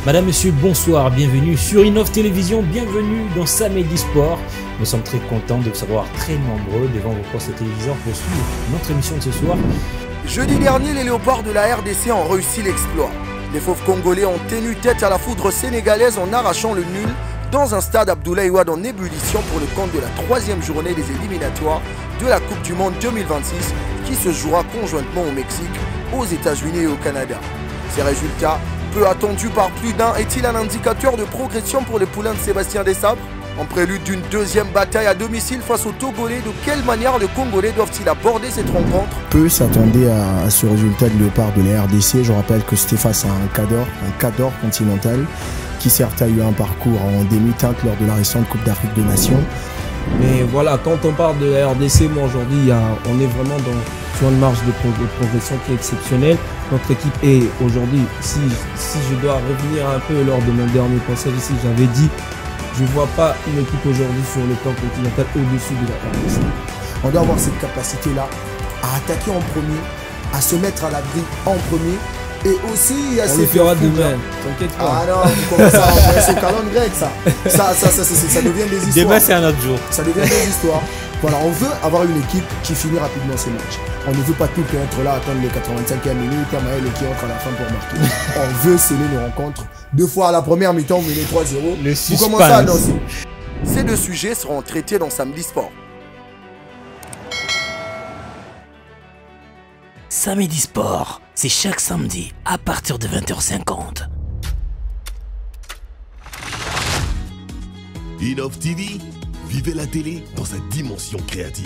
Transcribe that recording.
Madame, monsieur, bonsoir, bienvenue sur Innov Télévision, bienvenue dans Samedi Sport. Nous sommes très contents de vous savoir très nombreux devant vos postes téléviseurs pour suivre notre émission de ce soir. Jeudi dernier, les léopards de la RDC ont réussi l'exploit. Les fauves congolais ont tenu tête à la foudre sénégalaise en arrachant le nul dans un stade Abdoulaye Wade en ébullition pour le compte de la troisième journée des éliminatoires de la Coupe du Monde 2026 qui se jouera conjointement au Mexique, aux États-Unis et au Canada. Ces résultats, peu attendus par plus d'un, est-il un indicateur de progression pour les poulains de Sébastien Desabre? En prélude d'une deuxième bataille à domicile face aux Togolais, de quelle manière les Congolais doivent-ils aborder cette rencontre? Peu s'attendaient à ce résultat de léopard de la RDC. Je rappelle que c'était face à un cadre continental qui certes a eu un parcours en demi-teinte lors de la récente Coupe d'Afrique des Nations. Mais voilà, quand on parle de la RDC, moi aujourd'hui, on est vraiment sur une marge de progression qui est exceptionnelle. Notre équipe est aujourd'hui, si je dois revenir un peu lors de mon dernier passage ici, j'avais dit, je ne vois pas une équipe aujourd'hui sur le plan continental au-dessus de la RDC. On doit avoir cette capacité-là à attaquer en premier, à se mettre à l'abri en premier. Et aussi, on le fera demain, t'inquiète pas. Ah non, vous commencez à envoyer ce calendrier grec, ça. Ça devient des histoires. Demain, c'est un autre jour. Ça devient des histoires. Voilà, on veut avoir une équipe qui finit rapidement ses matchs. On ne veut pas tout être là, attendre les 85e minutes, Maël qui entre à la fin pour marquer. On veut sceller nos rencontres. 2 fois à la première mi-temps, vous menez 3-0. Vous commencez à annoncer. Ces deux sujets seront traités dans Samedi Sport. Samedi Sport, c'est chaque samedi à partir de 20h50. Innov TV, vivez la télé dans sa dimension créative.